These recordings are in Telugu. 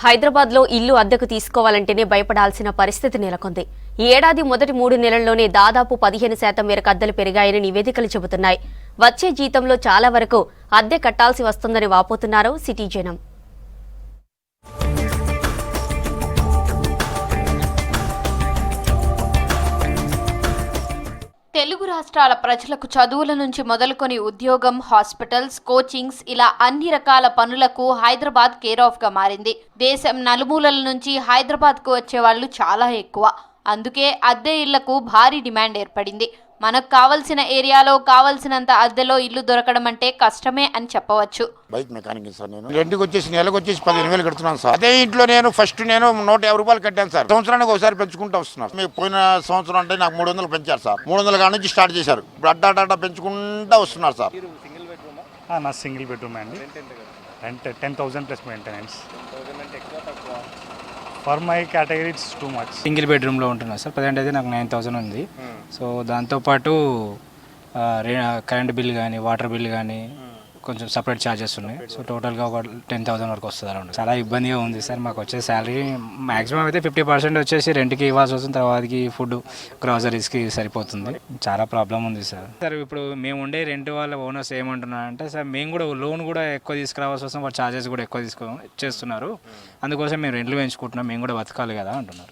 హైదరాబాద్లో ఇల్లు అద్దెకు తీసుకోవాలంటేనే భయపడాల్సిన పరిస్థితి నెలకొంది. ఈ ఏడాది మొదటి 3 నెలల్లోనే దాదాపు 15% మేరకు అద్దెలు పెరిగాయని నివేదికలు చెబుతున్నాయి. వచ్చే జీతంలో చాలా వరకు అద్దె కట్టాల్సి వస్తుందని వాపోతున్నారు సిటీ జనం. తెలుగు రాష్ట్రాల ప్రజలకు చదువుల నుంచి మొదలుకొని ఉద్యోగం, హాస్పిటల్స్, కోచింగ్స్ ఇలా అన్ని రకాల పనులకు హైదరాబాద్ కేర్ ఆఫ్ గా మారింది. దేశం నలుమూలల నుంచి హైదరాబాద్ కు వచ్చే వాళ్ళు చాలా ఎక్కువ. అందుకే అద్దె ఇళ్లకు భారీ డిమాండ్ ఏర్పడింది. మనకు కావలసిన ఏరియాలో కావలసినంత అద్దెలో ఇల్లు దొరకడం అంటే కష్టమే అని చెప్పవచ్చు. Bike mechanic sir. నేను రెంట్కి వచ్చేసి నెలకు వచ్చేసి 15,000 కడుతున్నాను సార్. అదే ఇంట్లో నేను ఫస్ట్ 150 రూపాయలు కట్టాను సార్. సంవత్సరానికి ఒకసారి పెంచుకుంటూ వస్తున్నారు. మీకు పోయిన సంవత్సరం అంటే నాకు 300 పెంచారు సార్. 300 కాడ నుంచి స్టార్ట్ చేశారు. ఇప్పుడు అడ్డా పెంచుకుంటూ వస్తున్నారు సార్. నా సింగిల్ బెడ్రూమ్ అండి. Rent 10,000 plus maintenance. For my category it's too much. Single బెడ్రూమ్లో ఉంటున్నా సార్. ప్రజెంట్ అయితే నాకు 9,000 ఉంది. సో దాంతోపాటు కరెంట్ బిల్ కానీ, వాటర్ బిల్ కానీ కొంచెం సపరేట్ ఛార్జెస్ ఉన్నాయి. సో టోటల్గా ఒక 10,000 వరకు వస్తుంది అరౌండ్. చాలా ఇబ్బందిగా ఉంది సార్. మాకు వచ్చే శాలరీ మాక్సిమం అయితే 50% వచ్చేసి రెంట్కి ఇవ్వాల్సి వస్తుంది. తర్వాతకి ఫుడ్, గ్రాసరీస్కి సరిపోతుంది. చాలా ప్రాబ్లం ఉంది సార్. సార్ ఇప్పుడు మేము ఉండే రెంట్ వాళ్ళ ఓనర్స్ ఏమంటున్నారంటే సార్ మేము కూడా లోన్ కూడా ఎక్కువ తీసుకురావాల్సి వస్తుంది, వాళ్ళ ఛార్జెస్ కూడా ఎక్కువ చేస్తున్నారు. అందుకోసం మేము రెంట్లు పెంచుకుంటున్నాం, మేము కూడా బతకాలి కదా అంటున్నారు.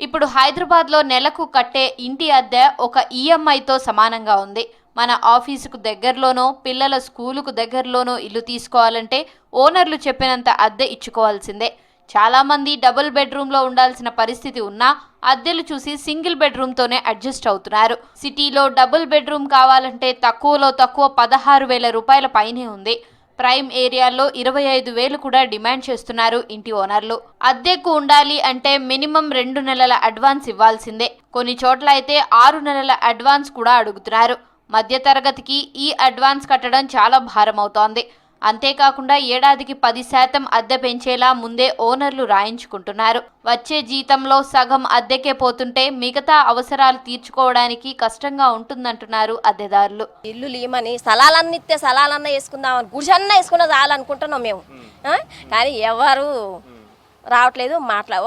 ఇప్పుడు హైదరాబాద్ లో నెలకు కట్టే ఇంటి అద్దె ఒక ఈఎంఐతో సమానంగా ఉంది. మన ఆఫీసుకు దగ్గరలోనో, పిల్లల స్కూలుకు దగ్గరలోనో ఇల్లు తీసుకోవాలంటే ఓనర్లు చెప్పినంత అద్దె ఇచ్చుకోవాల్సిందే. చాలామంది డబుల్ బెడ్రూమ్లో ఉండాల్సిన పరిస్థితి ఉన్నా అద్దెలు చూసి సింగిల్ బెడ్రూమ్తోనే అడ్జస్ట్ అవుతున్నారు. సిటీలో డబుల్ బెడ్రూమ్ కావాలంటే తక్కువలో తక్కువ 16,000 రూపాయల పైనే ఉంది. ప్రైమ్ ఏరియాల్లో 25,000 కూడా డిమాండ్ చేస్తున్నారు ఇంటి ఓనర్లు. అద్దెకు ఉండాలి అంటే మినిమం 2 నెలల అడ్వాన్స్ ఇవ్వాల్సిందే. కొన్ని చోట్ల అయితే 6 నెలల అడ్వాన్స్ కూడా అడుగుతున్నారు. మధ్యతరగతికి ఈ అడ్వాన్స్ కట్టడం చాలా భారం అవుతోంది. అంతేకాకుండా ఏడాదికి 10% అద్దె పెంచేలా ముందే ఓనర్లు రాయించుకుంటున్నారు. వచ్చే జీతంలో సగం అద్దెకే పోతుంటే మిగతా అవసరాలు తీర్చుకోవడానికి కష్టంగా ఉంటుందంటున్నారు అద్దెదారులు. ఇల్లు లీమని స్థలాలన్నీ ఇస్తే స్థలాలన్నా వేసుకుందామని, గుడిసన్నా వేసుకున్న చాలనుకుంటున్నాం మేము. కానీ ఎవరు రావట్లేదు,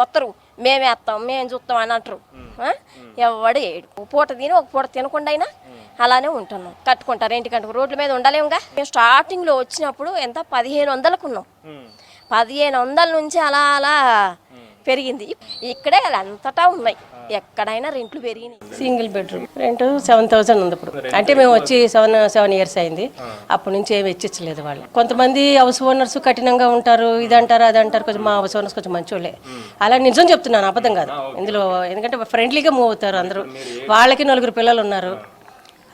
వస్తారు మేమే వస్తాం, మేము చూస్తాం అని అంటారు. ఎవడు ఏడు పూట తిని ఒక పూట తినకుండా అయినా అలానే ఉంటున్నాం. కట్టుకుంటారు ఇంటికంటే రోడ్ల మీద ఉండలేముగా. మేము స్టార్టింగ్లో వచ్చినప్పుడు ఎంత 1,500 ఉన్నాం. 1,500 నుంచి అలా అలా పెరిగింది. ఇక్కడే అంతటా ఉన్నాయి, ఎక్కడైనా రెంట్లు పెరిగినాయి. సింగిల్ బెడ్రూమ్ రెంట్ 7,000 ఉంది ఇప్పుడు. అంటే మేము వచ్చి 7 ఇయర్స్ అయింది. అప్పటి నుంచి ఏమి వెచ్చించలేదు వాళ్ళు. కొంతమంది హౌస్ ఓనర్స్ కఠినంగా ఉంటారు, ఇదంటారు అదంటారు. కొంచెం మా హౌస్ ఓనర్స్ కొంచెం మంచోళ్ళే. అలా నిజం చెప్తున్నాను, అబద్ధం కాదు ఇందులో. ఎందుకంటే ఫ్రెండ్లీగా మూవ్ అవుతారు అందరూ. వాళ్ళకి 4 పిల్లలు ఉన్నారు.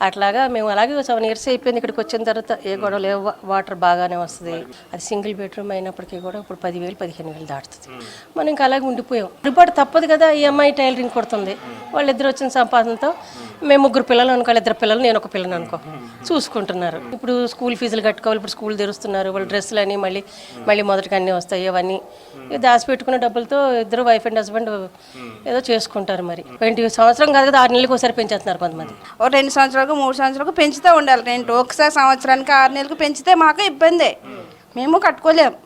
అట్లాగా మేము అలాగే 7 ఇయర్స్ అయిపోయింది. ఇక్కడికి వచ్చిన తర్వాత ఏ గొడవ లేవు, వాటర్ బాగానే వస్తుంది. అది సింగిల్ బెడ్రూమ్ అయినప్పటికీ కూడా ఇప్పుడు 10,000 15,000 దాటుతుంది. మనం ఇంకా అలాగే ఉండిపోయాం. రిపోర్ట్ తప్పదు కదా. ఈఎంఐ టైలరింగ్ కొడుతుంది. వాళ్ళిద్దరు వచ్చిన సంపాదనతో మేము 3 పిల్లలు అనుకో, 2 పిల్లలు, నేను ఒక పిల్లని అనుకో చూసుకుంటున్నారు. ఇప్పుడు స్కూల్ ఫీజులు కట్టుకోవాలి. ఇప్పుడు స్కూల్ తెరుస్తున్నారు. వాళ్ళు డ్రెస్సులు అని మళ్ళీ మొదటికి అన్నీ వస్తాయి. అవన్నీ దాచిపెట్టుకున్న డబ్బులతో ఇద్దరు వైఫ్ అండ్ హస్బెండ్ ఏదో చేసుకుంటారు. మరి 20 సంవత్సరం కాదు కదా, 6 నెలలకు ఒకసారి పెంచేస్తున్నారు కొంతమంది. 2 సంవత్సరాలకు 3 సంవత్సరాలకు పెంచుతూ ఉండాలి రెంట్. ఒకసారి సంవత్సరానికి 6 నెలలకు పెంచితే మాకు ఇబ్బందే, మేము కట్టుకోలేము.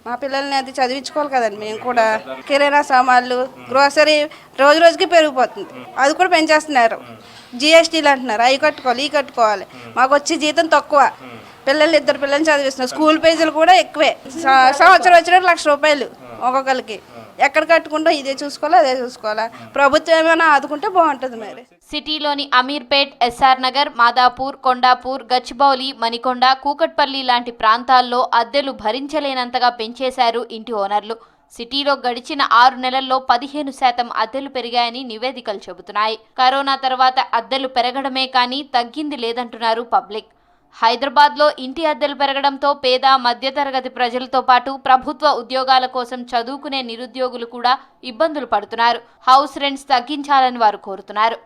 మా పిల్లల్ని అది చదివించుకోవాలి కదండి. మేము కూడా కిరాణా సామాన్లు, గ్రోసరీ రోజుకి పెరిగిపోతుంది. అది కూడా పెంచేస్తున్నారు. జిఎస్టీలు అంటున్నారు, అవి కట్టుకోవాలి, ఇవి కట్టుకోవాలి. మాకు వచ్చే జీతం తక్కువ. పిల్లలు 2 పిల్లల్ని చదివిస్తున్నారు. స్కూల్ ఫీజులు కూడా ఎక్కువే. సంవత్సరం వచ్చినట్టు 1,00,000 రూపాయలు ఒక్కొక్కరికి. ఎక్కడ కట్టుకుంటా ఇదే చూసుకోవాలా, అదే చూసుకోవాలా. ప్రభుత్వం ఏమైనా ఆదుకుంటే బాగుంటుంది. మరి సిటీలోని అమీర్పేట్, ఎస్ఆర్ నగర్, మాదాపూర్, కొండాపూర్, గచ్చిబౌలి, మణికొండ, కూకట్పల్లి లాంటి ప్రాంతాల్లో అద్దెలు భరించలేనంతగా పెంచేశారు ఇంటి ఓనర్లు. సిటీలో గడిచిన 6 నెలల్లో 15% అద్దెలు పెరిగాయని నివేదికలు చెబుతున్నాయి. కరోనా తర్వాత అద్దెలు పెరగడమే కానీ తగ్గింది లేదంటున్నారు పబ్లిక్. హైదరాబాద్లో ఇంటి అద్దెలు పెరగడంతో పేద, మధ్యతరగతి ప్రజలతో పాటు ప్రభుత్వ ఉద్యోగాల కోసం చదువుకునే నిరుద్యోగులు కూడా ఇబ్బందులు పడుతున్నారు. హౌస్ రెంట్స్ తగ్గించాలని వారు కోరుతున్నారు.